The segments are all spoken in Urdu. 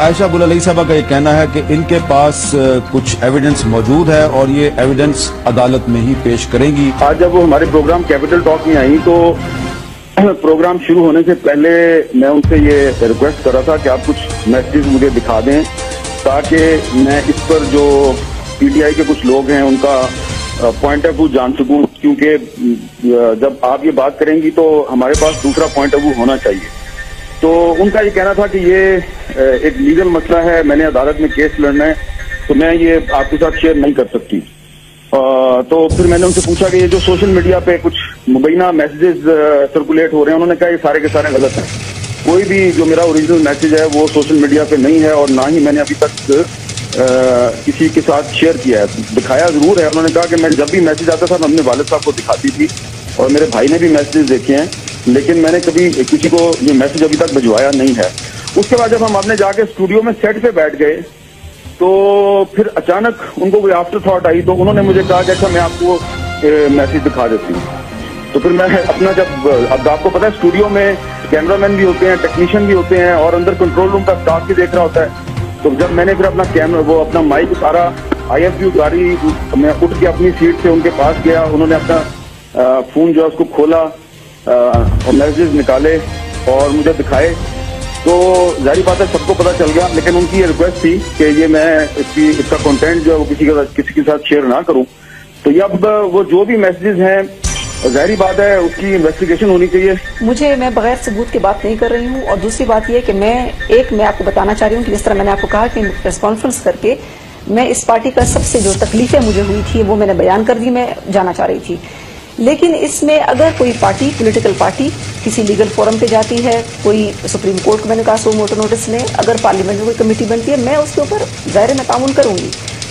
عائشہ گل علی صاحبہ کا یہ کہنا ہے کہ ان کے پاس کچھ ایویڈنس موجود ہے اور یہ ایویڈنس عدالت میں ہی پیش کریں گی. آج جب وہ ہمارے پروگرام کیپٹل ٹاک میں آئی تو پروگرام شروع ہونے سے پہلے میں ان سے یہ ریکویسٹ کر رہا تھا کہ آپ کچھ میسیجز مجھے دکھا دیں تاکہ میں اس پر جو پی ٹی آئی کے کچھ لوگ ہیں ان کا پوائنٹ آف ویو جان سکوں, کیونکہ جب آپ یہ بات کریں گی تو ہمارے پاس دوسرا پوائنٹ آف ویو ہونا چاہیے. تو ان کا یہ کہنا تھا کہ یہ ایک لیگل مسئلہ ہے, میں نے عدالت میں کیس لڑنا ہے تو میں یہ آپ کے ساتھ شیئر نہیں کر سکتی. تو پھر میں نے ان سے پوچھا کہ یہ جو سوشل میڈیا پہ کچھ مبینہ میسیجز سرکولیٹ ہو رہے ہیں, انہوں نے کہا یہ سارے کے سارے غلط ہیں. کوئی بھی جو میرا اوریجنل میسیج ہے وہ سوشل میڈیا پہ نہیں ہے اور نہ ہی میں نے ابھی تک کسی کے ساتھ شیئر کیا ہے. دکھایا ضرور ہے, انہوں نے کہا کہ میں جب بھی میسیج آتا تھا میں اپنے والد صاحب کو دکھاتی تھی اور میرے بھائی نے بھی میسیجز دیکھے ہیں, لیکن میں نے کبھی کسی کو یہ میسیج ابھی تک بھجوایا نہیں ہے. اس کے بعد جب ہم اپنے جا کے اسٹوڈیو میں سیٹ پہ بیٹھ گئے تو پھر اچانک ان کو کوئی آفٹر تھاٹ آئی تو انہوں نے مجھے کہا کہ اچھا میں آپ کو میسیج دکھا دیتی ہوں. تو پھر میں اپنا جب اب آپ کو پتا ہے اسٹوڈیو میں کیمرہ مین بھی ہوتے ہیں, ٹیکنیشین بھی ہوتے ہیں اور اندر کنٹرول روم کا اسٹاف بھی دیکھ رہا ہوتا ہے. تو جب میں نے پھر اپنا کیمرہ وہ اپنا مائک اتارا, آئی ایف یو گاڑی میں اٹھ کے اپنی سیٹ سے ان کے پاس گیا, انہوں نے اپنا فون جو ہے اس کو کھولا اور میسیجز نکالے اور مجھے دکھائے. تو ظاہری بات ہے سب کو پتا چل گیا, لیکن ان کی یہ ریکویسٹ تھی کہ یہ میں اس کا کنٹینٹ جو ہے وہ کسی کے ساتھ شیئر نہ کروں. تو یہ اب وہ جو بھی میسیجز ہیں ظاہری بات ہے اس کی انویسٹیگیشن ہونی چاہیے. مجھے میں بغیر ثبوت کی بات نہیں کر رہی ہوں. اور دوسری بات یہ کہ میں آپ کو بتانا چاہ رہی ہوں کہ جس طرح میں نے آپ کو کہا کہ پریس کانفرنس کر کے میں اس پارٹی کا سب سے جو تکلیفیں مجھے ہوئی تھی وہ میں نے بیان کر دی, میں جانا چاہ رہی تھی. لیکن اس میں اگر کوئی پارٹی پولیٹیکل پارٹی کسی لیگل فورم پہ جاتی ہے, کوئی سپریم کورٹ کو میں نے کہا سو موٹو نوٹس لیں, اگر پارلیمنٹ میں کوئی کمیٹی بنتی ہے میں اس کے اوپر ظاہر میں تعاون کروں گی.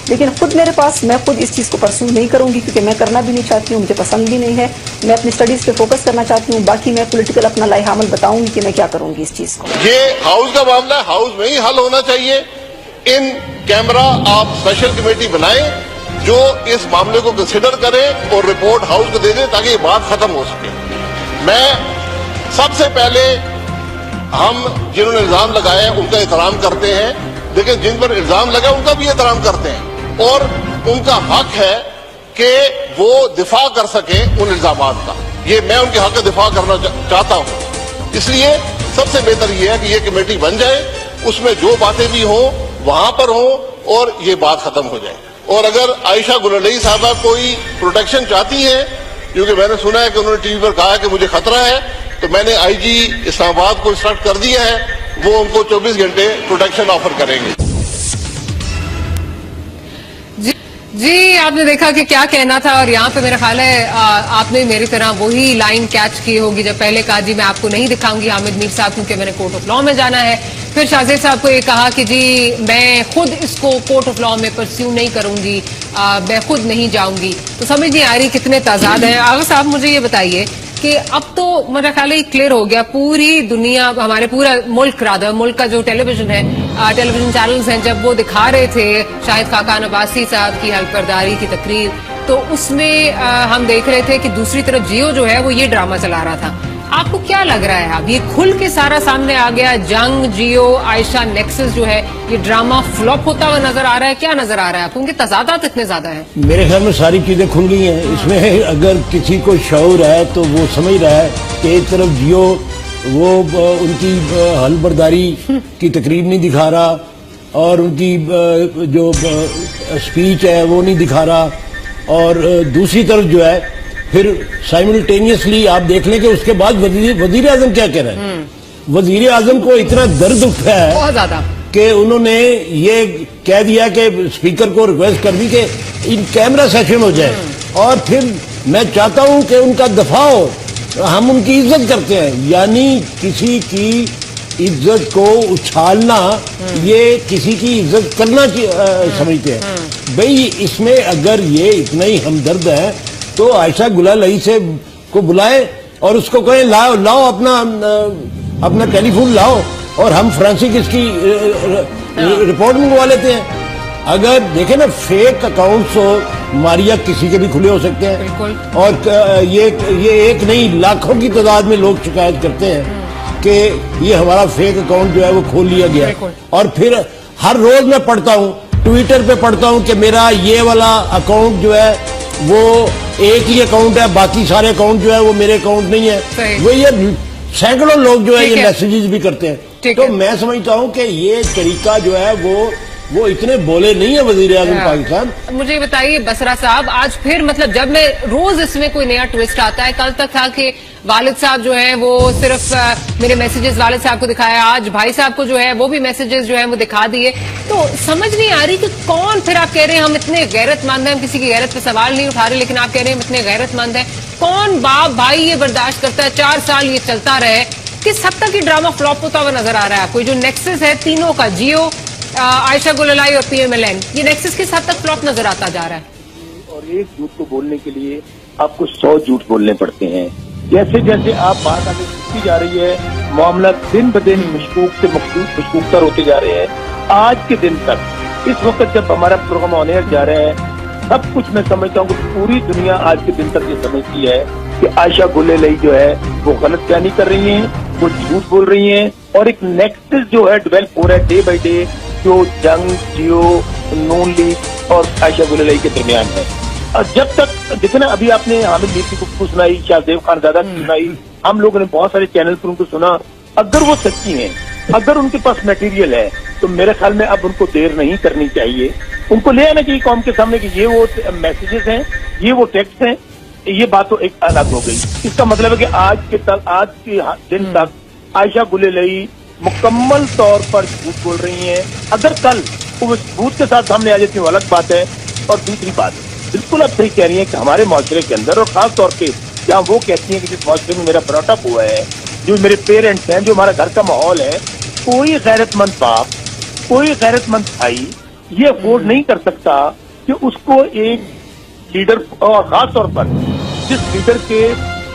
لیکن خود میرے پاس میں خود اس چیز کو پرسو نہیں کروں گی کیونکہ میں کرنا بھی نہیں چاہتی ہوں, مجھے پسند بھی نہیں ہے. میں اپنی اسٹڈیز پہ فوکس کرنا چاہتی ہوں, باقی میں پولیٹیکل اپنا لائحہ عمل بتاؤں گی کہ میں کیا کروں گی اس چیز کو. یہ ہاؤس کا معاملہ ہے, ہاؤس میں ہی حل ہونا چاہیے. ان کیمرہ آپ اسپیشل کمیٹی بنائیں جو اس معاملے کو کنسیڈر کرے اور رپورٹ ہاؤس کو دے دے تاکہ یہ بات ختم ہو سکے. میں سب سے پہلے ہم جنہوں نے الزام لگایا ہے ان کا احترام کرتے ہیں, لیکن جن پر الزام لگا ان کا بھی احترام کرتے ہیں اور ان کا حق ہے کہ وہ دفاع کر سکیں ان الزامات کا. یہ میں ان کے حق کا دفاع کرنا چاہتا ہوں. اس لیے سب سے بہتر یہ ہے کہ یہ کمیٹی بن جائے, اس میں جو باتیں بھی ہوں وہاں پر ہوں اور یہ بات ختم ہو جائے. اور اگر عائشہ گل علی صاحبہ کوئی پروٹیکشن چاہتی ہیں, کیونکہ میں نے سنا ہے کہ انہوں نے ٹی وی پر کہا کہ مجھے خطرہ ہے, تو میں نے آئی جی اسلام آباد کو انسٹرکٹ کر دیا ہے, وہ ان کو 24 گھنٹے پروٹیکشن آفر کریں گے. جی آپ نے دیکھا کہ کیا کہنا تھا, اور یہاں پہ میرا خیال ہے آپ نے میری طرح وہی لائن کیچ کی ہوگی جب پہلے کہا جی میں آپ کو نہیں دکھاؤں گی حامد میر صاحب کیونکہ میں نے کورٹ آف لاء میں جانا ہے. پھر شاہزیب صاحب کو یہ کہا کہ جی میں خود اس کو کورٹ آف لاء میں پرسیو نہیں کروں گی, میں خود نہیں جاؤں گی. تو سمجھ نہیں آ رہی کتنے تضاد ہیں. آغا صاحب مجھے یہ بتائیے کہ اب تو میرا خیال ہے کلیئر ہو گیا, پوری دنیا ہمارے پورا ملک کا جو ٹیلی ویژن ہے, ٹیلی ویژن چینلز ہیں, جب وہ دکھا رہے تھے شاہد خاقان عباسی صاحب کی حلف برداری کی تقریر, تو اس میں ہم دیکھ رہے تھے کہ دوسری طرف جیو جو ہے وہ یہ ڈرامہ چلا رہا تھا. آپ کو کیا لگ رہا ہے اب یہ کھل کے سارا سامنے آ گیا, جنگ جیو عائشہ نیکسس جو ہے یہ ڈرامہ فلاپ ہوتا ہوا نظر آ رہا ہے, کیا نظر آ رہا ہے آپ کو, ان کے تضادات اتنے زیادہ ہیں؟ میرے خیال میں ساری چیزیں کھل گئی ہیں. اس میں اگر کسی کو شعور ہے تو وہ سمجھ رہا ہے کہ ایک طرف جیو وہ ان کی حلف برداری کی تقریب نہیں دکھا رہا اور ان کی جو اسپیچ ہے وہ نہیں دکھا رہا, اور دوسری طرف جو ہے پھر سائملٹینیسلی آپ دیکھ لیں کہ اس کے بعد وزیر اعظم کیا کہہ رہے ہیں. وزیر اعظم کو اتنا درد اٹھا ہے بہت زیادہ کہ انہوں نے یہ کہہ دیا کہ اسپیکر کو ریکویسٹ کر دی کہ ان کیمرہ سیشن ہو جائے, اور پھر میں چاہتا ہوں کہ ان کا دفاع ہو, ہم ان کی عزت کرتے ہیں. یعنی کسی کی عزت کو اچھالنا یہ کسی کی عزت کرنا سمجھتے ہیں. بھئی اس میں اگر یہ اتنا ہی ہمدرد ہے تو عائشہ گل علی سے کو بلائے اور اس کو کہیں لاؤ اپنا ٹیلی فون لاؤ اور ہم فرانسک اس کی رپورٹ منگوا لیتے ہیں. اگر دیکھیں نا فیک اکاؤنٹس ماریا کسی کے بھی کھلے ہو سکتے ہیں, اور یہ ایک نہیں لاکھوں کی تعداد میں لوگ شکایت کرتے ہیں. کہ یہ ہمارا فیک اکاؤنٹ جو ہے وہ کھول لیا گیا بالکل۔ اور پھر ہر روز میں پڑھتا ہوں، ٹویٹر پہ پڑھتا ہوں کہ میرا یہ والا اکاؤنٹ جو ہے وہ ایک ہی اکاؤنٹ ہے، باقی سارے اکاؤنٹ جو ہے وہ میرے اکاؤنٹ نہیں ہے۔ صحیح۔ وہ یہ سینکڑوں لوگ جو ہے ٹھیک یہ ہے۔ میسیجز بھی کرتے ہیں، ٹھیک تو ہے۔ میں سمجھتا ہوں کہ یہ طریقہ جو ہے وہ اتنے بولے نہیں ہے وزیر اعظم پاکستان۔ مجھے بتائیے بسرا صاحب، آج پھر مطلب جب میں روز اس میں کوئی نیا ٹویسٹ آتا ہے، کل تک تھا کہ والد صاحب جو ہیں وہ صرف میرے میسیجز والد صاحب کو دکھایا، آج بھائی صاحب کو جو ہے وہ بھی میسیجز جو ہیں وہ دکھا دیے، تو سمجھ نہیں آ رہی کہ کون، پھر آپ کہہ رہے ہیں ہم اتنے غیرت مند ہیں، ہم کسی کی غیرت پہ سوال نہیں اٹھا رہے، لیکن آپ کہہ رہے ہیں ہم اتنے غیرت مند ہیں، کون باپ بھائی یہ برداشت کرتا ہے 4 سال یہ چلتا رہے؟ کس حد تک یہ ڈرامہ فلاپ ہوتا ہوا نظر آ رہا ہے آپ کو؟ جو نیکسس ہے تینوں کا، جیو، عائشہ گل الائی اور پی ایم ایل این، یہ نیکسس کس حد تک فلاپ نظر آتا جا رہا ہے؟ اور ایک جھوٹ کو بولنے کے لیے آپ کو 100 جھوٹ بولنے پڑتے ہیں۔ جیسے جیسے آپ بات آگے بڑھتی جا رہی ہے، معاملات دن بدن مشکوک سے مشکوک تر ہوتے جا رہے ہیں۔ آج کے دن تک، اس وقت جب ہمارا پروگرام آن ایئر جا رہا ہے، سب کچھ میں سمجھتا ہوں کہ پوری دنیا آج کے دن تک یہ سمجھتی ہے کہ عائشہ گل الائی جو ہے وہ غلط بیانی کر رہی ہیں، وہ جھوٹ بول رہی ہیں، اور ایک نیکسس جو ہے ڈیولپ ہو رہا ہے ڈے بائی ڈے، جو جنگ، جیو، نون لیگ اور عائشہ گل الائی کے درمیان ہے۔ اور جب تک جتنا ابھی آپ نے حامد میر کی گفتگو سنائی، شاہزیب خان زادہ کی سنائی، ہم لوگوں نے بہت سارے چینل پر ان کو سنا، اگر وہ سچی ہیں، اگر ان کے پاس میٹیریل ہے، تو میرے خیال میں اب ان کو دیر نہیں کرنی چاہیے، ان کو لے آنا چاہیے قوم کے سامنے کہ یہ وہ میسیجز ہیں، یہ وہ ٹیکسٹ ہیں۔ یہ بات تو ایک الگ ہو گئی، اس کا مطلب ہے کہ آج کے دن تک عائشہ گل الائی مکمل طور پر جھوٹ بول رہی ہیں۔ اگر کل وہ ثبوت کے ساتھ سامنے آ جاتی ہے وہ الگ بات ہے۔ اور دوسری بات، بالکل آپ صحیح کہہ رہی ہیں کہ ہمارے معاشرے کے اندر، اور خاص طور پہ جہاں وہ کہتی ہیں کہ جس معاشرے میں میرا براٹ اپ ہوا ہے، جو میرے پیرنٹس ہیں، جو ہمارا گھر کا ماحول ہے، کوئی غیرت مند باپ، کوئی غیرت مند بھائی یہ افورڈ نہیں کر سکتا کہ اس کو ایک لیڈر، اور خاص طور پر جس لیڈر کے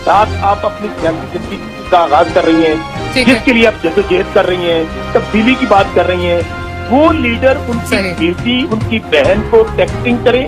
ساتھ آپ اپنی سیاسی زندگی کا آغاز کر رہی ہیں، جس کے لیے آپ جدوجہد کر رہی ہیں، تبدیلی کی بات کر رہی ہیں، وہ لیڈر ان کی بیٹی، ان کی بہن کو ٹیکسٹنگ کرے۔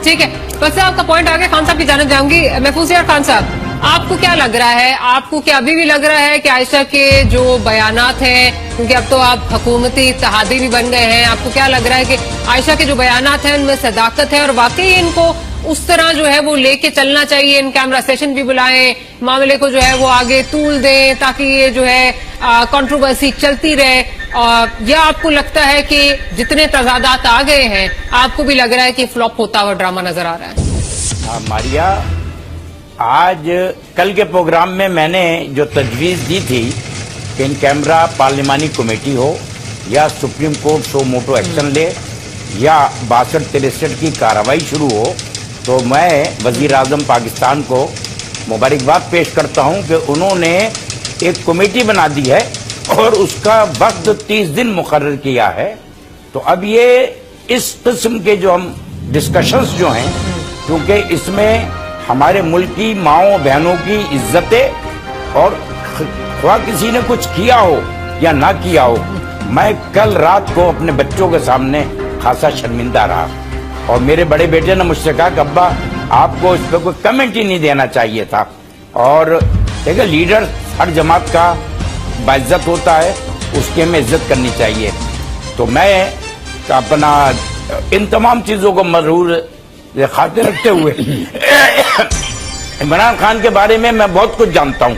ٹھیک ہے، بس آپ کا پوائنٹ آگے خان صاحب کی جانب جاؤں گی۔ محفوظ یار خان صاحب، آپ کو کیا لگ رہا ہے، آپ کو کیا ابھی بھی لگ رہا ہے کہ عائشہ کے جو بیانات ہیں، کیونکہ اب تو آپ حکومتی اتحادی بھی بن گئے ہیں، آپ کو کیا لگ رہا ہے کہ عائشہ کے جو بیانات ہیں ان میں صداقت ہے، اور واقعی ان کو اس طرح جو ہے وہ لے کے چلنا چاہیے، ان کیمرہ سیشن بھی بلائیں، معاملے کو جو ہے وہ آگے طول دیں تاکہ یہ جو ہے کنٹروورسی چلتی رہے؟ یا آپ کو لگتا ہے کہ جتنے تضادات آ گئے ہیں آپ کو بھی لگ رہا ہے کہ فلاپ ہوتا ہوا ڈرامہ نظر آ رہا ہے؟ ماریا، آج کل کے پروگرام میں میں نے جو تجویز دی تھی کہ ان کیمرہ پارلیمانی کمیٹی ہو یا سپریم کورٹ سو موٹو ایکشن لے یا 62-63 کی کارروائی شروع ہو، تو میں وزیر اعظم پاکستان کو مبارکباد پیش کرتا ہوں کہ انہوں نے ایک کمیٹی بنا دی ہے اور اس کا وقت 30 دن مقرر کیا ہے۔ تو اب یہ اس قسم کے جو ہم ڈسکشنز جو ہیں، کیونکہ اس میں ہمارے ملک کی ماؤں بہنوں کی عزتیں، اور خواہ کسی نے کچھ کیا ہو یا نہ کیا ہو، میں کل رات کو اپنے بچوں کے سامنے خاصا شرمندہ رہا، اور میرے بڑے بیٹے نے مجھ سے کہا کہ ابا آپ کو اس پہ کوئی کمنٹ ہی نہیں دینا چاہیے تھا۔ اور دیکھیں، لیڈر ہر جماعت کا باعزت ہوتا ہے، اس کی ہمیں عزت کرنی چاہیے۔ تو میں اپنا ان تمام چیزوں کو مرور خاطر رکھتے ہوئے عمران خان کے بارے میں بہت کچھ جانتا ہوں،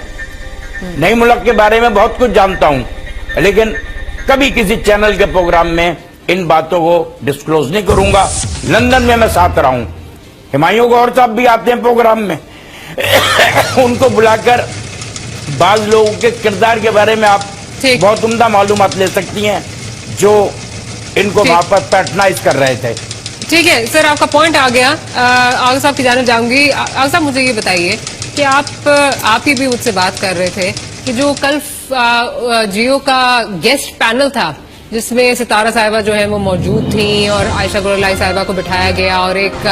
نئی ملک کے بارے میں بہت کچھ جانتا ہوں، لیکن کبھی کسی چینل کے پروگرام میں ان باتوں کو ڈسکلوز نہیں کروں گا۔ لندن میں ساتھ رہا ہوں، ہمایوں گوہر صاحب بھی آتے ہیں پروگرام میں، ان کو بلا کر بعض لوگوں کے کردار کے بارے میں آپ بہت عمدہ معلومات لے سکتی ہیں جو ان کو وہاں پر پیٹرنائز کر رہے تھے۔ ٹھیک ہے سر، آپ کا پوائنٹ آ گیا۔ آغا صاحب کی جانب جاؤں گی۔ آغا صاحب، مجھے یہ بتائیے کہ آپ ہی بھی مجھ سے بات کر رہے تھے کہ جو کل جیو کا گیسٹ پینل تھا جس میں ستارہ صاحبہ جو ہے وہ موجود تھیں اور عائشہ گل الائی صاحبہ کو بٹھایا گیا، اور ایک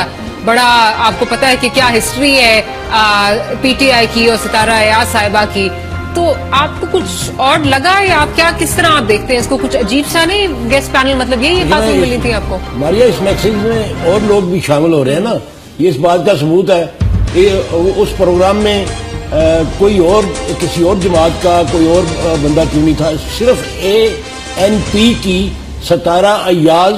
بڑا آپ کو پتا ہے کہ کیا ہسٹری ہے پی ٹی آئی کی اور ستارہ ایاز صاحبہ کی، تو آپ کو کچھ اور لگا یا آپ کیا کس طرح آپ دیکھتے ہیں اس کو؟ کچھ عجیب سا نہیں گیسٹ پینل؟ مطلب یہ باتیں ملی تھی آپ کو؟ ماریا، اس میکسیج میں اور لوگ بھی شامل ہو رہے ہیں نا، یہ اس بات کا ثبوت ہے کہ اس پروگرام میں کوئی اور کسی اور جماعت کا کوئی اور بندہ کیوں نہیں تھا. صرف ANP کی 17 ایاز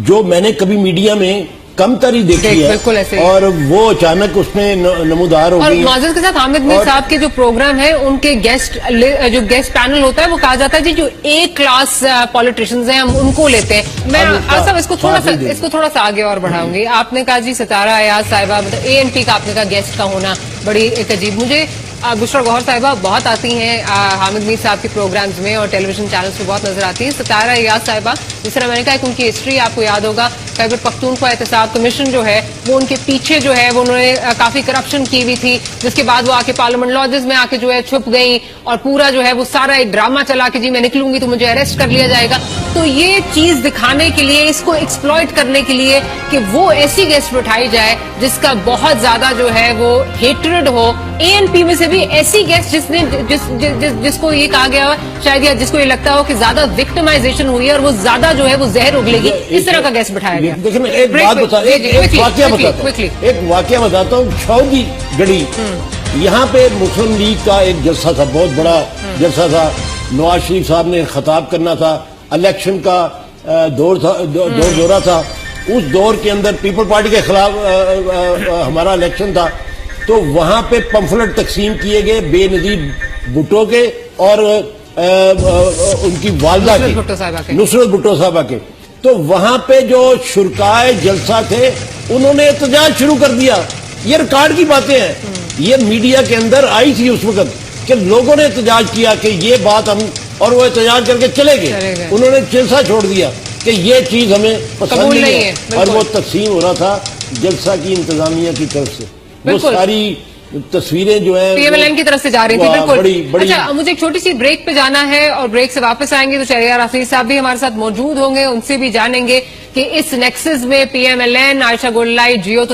جو میں نے کبھی میڈیا میں کم تری دیکھی ہے اور وہ اچانک اس میں نمودار ہو گئی. اور معذرت کے ساتھ حامد میر صاحب کے جو پروگرام ہے ان کے جو گیسٹ پینل ہوتا ہے وہ کہا جاتا ہے جی جو A کلاس پولیٹیشینز ہیں ہم ان کو لیتے ہیں. میں صاحب اس کو تھوڑا سا آگے اور بڑھاؤں گی. آپ نے کہا جی 17 ایاز صاحبہ مطلب ANP کا آپ نے کہا گیسٹ کا ہونا بڑی ایک عجیب. مجھے بشرا گوہر صاحبہ بہت آتی ہیں حامد میر صاحب کے پروگرامز میں اور ٹیلی ویژن چینلز پہ بہت نظر آتی ہیں. 17 ایاز صاحبہ جس طرح میں نے کہا کہ ان کی ہسٹری آپ کو یاد ہوگا. خیبر پختونخوا احتساب کمیشن جو ہے وہ ان کے پیچھے جو ہے وہ انہوں نے کافی کرپشن کی ہوئی تھی جس کے بعد وہ آ کے پارلیمنٹ لاجز میں آ کے جو ہے چھپ گئی اور پورا جو ہے وہ سارا ایک ڈرامہ چلا کہ جی میں نکلوں گی تو مجھے اریسٹ کر لیا جائے گا. تو یہ چیز دکھانے کے لیے اس کو ایکسپلوئٹ کرنے کے لیے کہ وہ ایسی گیسٹ اٹھائی جائے جس کا بہت زیادہ جو ہے وہ ہیٹریڈ ہو. ANP میں سے بھی ایسی گیسٹ جس کو یہ کہا گیا شاید یا جس کو یہ لگتا ہو کہ زیادہ وکٹمائزیشن ہوئی ہے اور وہ زیادہ جو ہے وہ زہر اگلے گی اس طرح کا گیسٹ بٹھایا گیا. دیکھیں میں ایک واقعہ بتاتا ہوں. چھوڑی گڑی یہاں پہ مسلم لیگ کا ایک جلسہ تھا, بہت بڑا جلسہ تھا. نواز شریف صاحب نے خطاب کرنا تھا, الیکشن کا دورہ تھا. اس دور کے اندر پیپل پارٹی کے خلاف ہمارا الیکشن تھا تو وہاں پہ پمفلٹ تقسیم کیے گئے بے نظیر بھٹو کے اور ان کی والدہ کے نصرت بھٹو صاحبہ کے. تو وہاں پہ جو شرکائے جلسہ تھے انہوں نے احتجاج شروع کر دیا. یہ ریکارڈ کی باتیں ہیں, یہ میڈیا کے اندر آئی تھی اس وقت کہ لوگوں نے احتجاج کیا کہ یہ بات ہم, اور وہ احتجاج کر کے چلے گئے. انہوں نے جلسہ چھوڑ دیا کہ یہ چیز ہمیں پسند نہیں ہے اور وہ تقسیم ہو رہا تھا جلسہ کی انتظامیہ کی طرف سے. وہ ساری تصویریں جو ہیں PMLN کی طرف سے جا رہی تھی. بالکل. اچھا مجھے ایک چھوٹی سی بریک پہ جانا ہے اور بریک سے واپس آئیں گے تو شہریار آفریدی صاحب بھی ہمارے ساتھ موجود ہوں گے, ان سے بھی جانیں گے کہ اس نیکسس میں PMLN, عائشہ گولڈ لائٹ, جیو تو